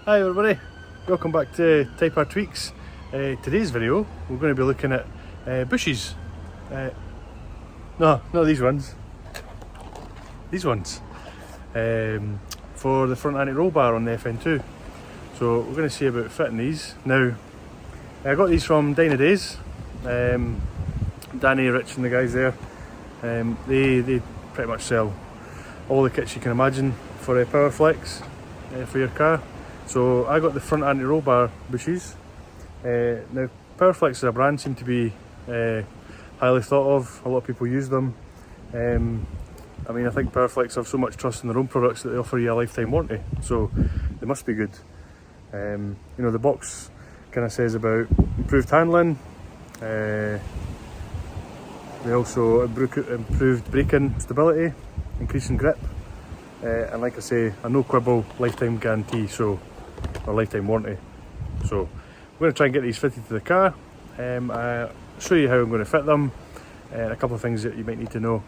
Hi everybody, welcome back to Type R Tweaks. Today's video we're going to be looking at bushes. No, not these ones. These ones. For the front anti-roll bar on the FN2. So we're going to see about fitting these. Now, I got these from Dynodaze. Danny, Rich and the guys there. They pretty much sell all the kits you can imagine for a Powerflex for your car. So I got the front anti-roll bar bushes. Now Powerflex as a brand seem to be highly thought of. A lot of people use them. I mean, I think Powerflex have so much trust in their own products that they offer you a lifetime warranty, so they must be good. You know, the box kind of says about improved handling. They also improved braking stability, increasing grip, and like I say, a no quibble lifetime guarantee, or lifetime warranty. So we're going to try and get these fitted to the car. I'll show you how I'm going to fit them, and a couple of things that you might need to know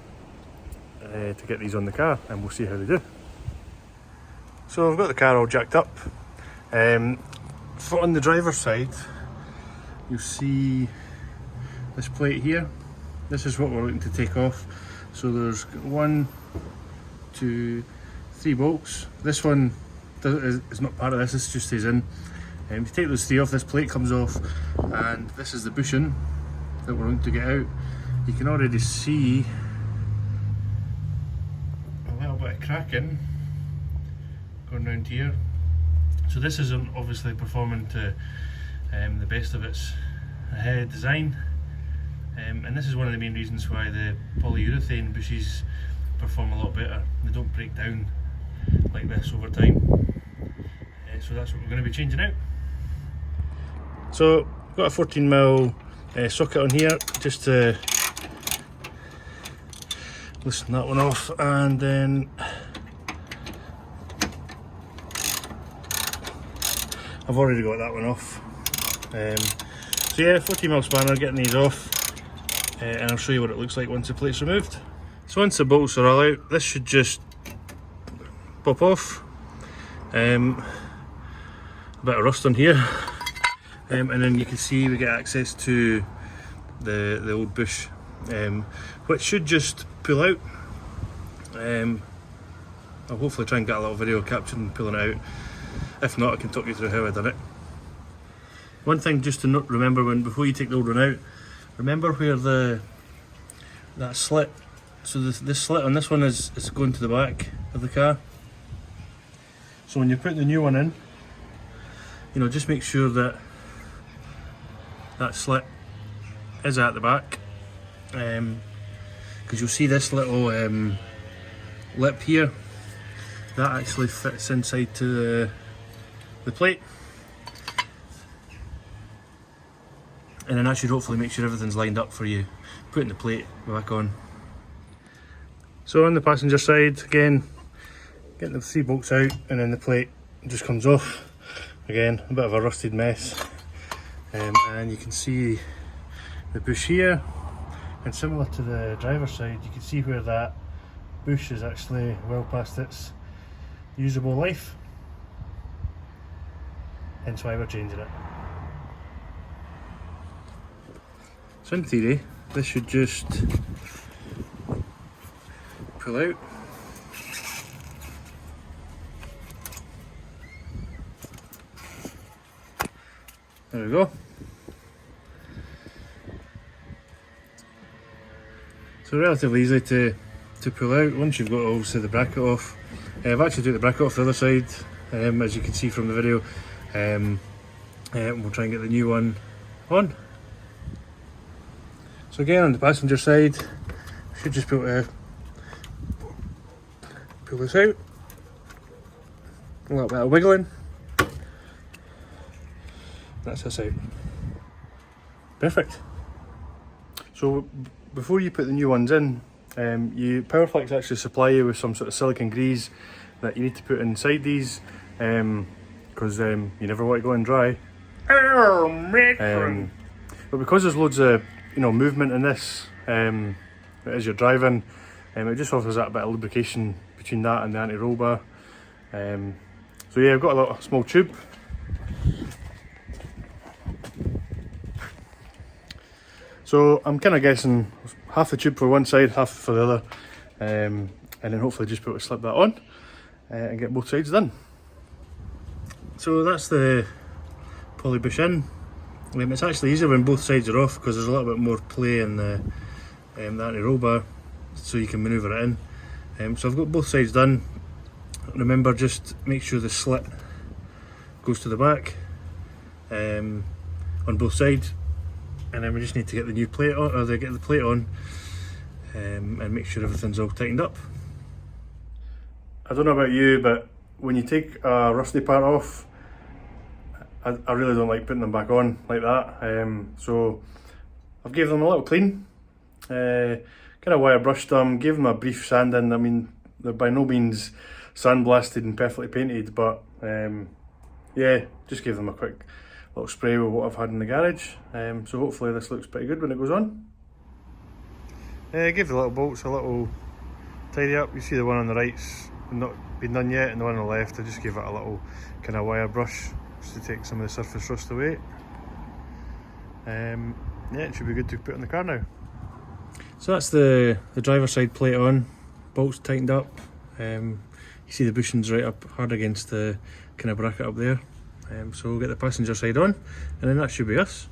to get these on the car, and we'll see how they do. So I've got the car all jacked up. On the driver's side, you'll see this plate here. This is what we're looking to take off. So there's 1, 2, 3 bolts. This one is not part of this, this just stays in. If you take those 3 off, this plate comes off, and this is the bushing that we're going to get out. You can already see a little bit of cracking going round here. So this isn't obviously performing to the best of its design, and this is one of the main reasons why the polyurethane bushes perform a lot better. They don't break down like this over time. So that's what we're going to be changing out. So I've got a 14mm socket on here just to loosen that one off, and then I've already got that one off. So yeah, 14mm spanner, getting these off, and I'll show you what it looks like once the plate's removed. So once the bolts are all out, this should just pop off. A bit of rust on here, and then you can see we get access to the old bush, which should just pull out. I'll hopefully try and get a little video capturing pulling it out. If not, I can talk you through how I done it. One thing just to remember before you take the old one out, remember where that slit. So this slit on this one is going to the back of the car. So when you're putting the new one in, you know, just make sure that slit is at the back, because you'll see this little lip here that actually fits inside to the plate, and then that should hopefully make sure everything's lined up for you putting the plate back on. So on the passenger side, again, getting the 3 bolts out, and then the plate just comes off. Again, a bit of a rusted mess, and you can see the bush here, and similar to the driver's side, you can see where that bush is actually well past its usable life, hence why we're changing it. So in theory, this should just pull out. There we go. So relatively easy to pull out once you've got obviously the bracket off. I've actually took the bracket off the other side, as you can see from the video. We'll try and get the new one on. So again, on the passenger side, should just be able to pull this out. A little bit of wiggling. That's us out. Perfect. So before you put the new ones in, Powerflex actually supply you with some sort of silicone grease that you need to put inside these, because you never want to go in dry. But because there's loads of movement in this as you're driving, it just offers that bit of lubrication between that and the anti-roll bar. So yeah, I've got a small tube So I'm kind of guessing half the tube for one side, half for the other, and then hopefully just be able to slip that on and get both sides done. So that's the poly bush in. It's actually easier when both sides are off because there's a little bit more play in the anti-roll bar, so you can manoeuvre it in. So I've got both sides done. Remember, just make sure the slit goes to the back on both sides, and then we just need to get the new plate on, or get the plate on, and make sure everything's all tightened up. I don't know about you, but when you take a rusty part off, I really don't like putting them back on like that. So I've gave them a little clean, kind of wire brushed them, gave them a brief sanding. I mean, they're by no means sandblasted and perfectly painted, but yeah, just gave them a quick little spray with what I've had in the garage. So hopefully this looks pretty good when it goes on. Give the little bolts a little tidy up. You see the one on the right's not been done yet, and the one on the left, I just gave it a little kind of wire brush just to take some of the surface rust away. Yeah, it should be good to put on the car now. So that's the driver's side plate on, bolts tightened up. You see the bushings right up hard against the kind of bracket up there. So we'll get the passenger side on, and then that should be us.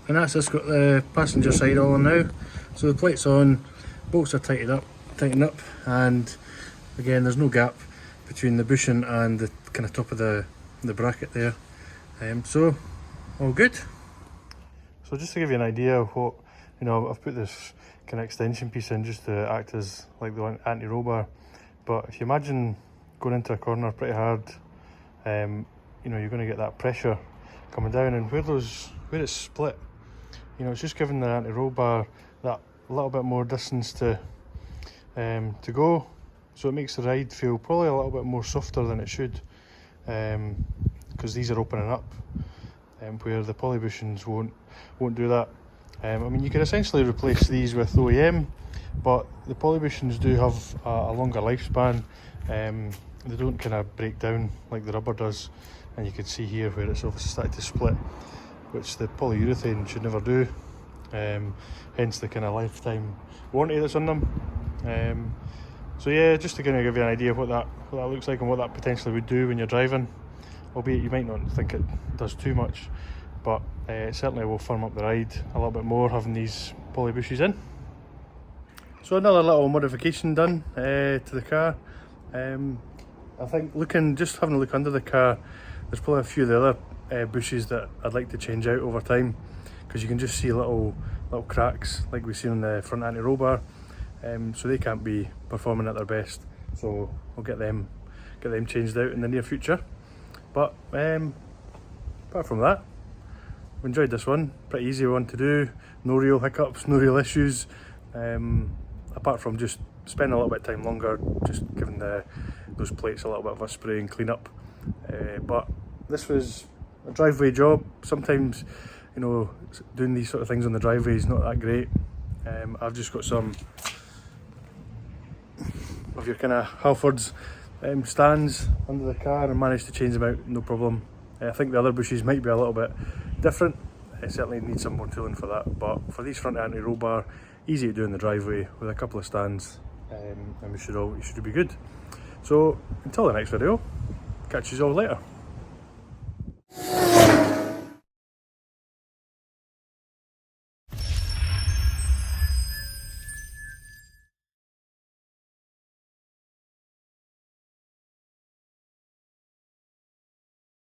And that's us got the passenger side all on now. So the plate's on, bolts are tightened up, and again there's no gap between the bushing and the kind of top of the bracket there. So all good. So just to give you an idea of what, I've put this kind of extension piece in just to act as like the anti-roll bar. But if you imagine going into a corner pretty hard, you're going to get that pressure coming down, and where it's split, it's just giving the anti-roll bar that little bit more distance to go, so it makes the ride feel probably a little bit more softer than it should, because these are opening up, where the poly bushings won't do that. I mean, you can essentially replace these with OEM, but the poly bushings do have a longer lifespan. They don't kind of break down like the rubber does, and you can see here where it's obviously started to split, which the polyurethane should never do, hence the kind of lifetime warranty that's on them. So yeah, just to kind of give you an idea of what that looks like and what that potentially would do when you're driving, albeit you might not think it does too much, but it certainly will firm up the ride a little bit more having these poly bushes in. So another little modification done to the car. I think just having a look under the car, there's probably a few of the other bushes that I'd like to change out over time, because you can just see little cracks like we see on the front anti-roll bar, so they can't be performing at their best. So I'll get them changed out in the near future. But apart from that, I've enjoyed this one. Pretty easy one to do, no real hiccups, no real issues, apart from just spending a little bit of time longer, just giving those plates a little bit of a spray and clean up. But this was a driveway job. Sometimes, doing these sort of things on the driveway is not that great. I've just got some of your kind of Halfords stands under the car and managed to change them out, no problem. I think the other bushes might be a little bit different. I certainly need some more tooling for that, but for these front anti-roll bar, easy to do in the driveway with a couple of stands, and you should be good. So until the next video, catch you all later.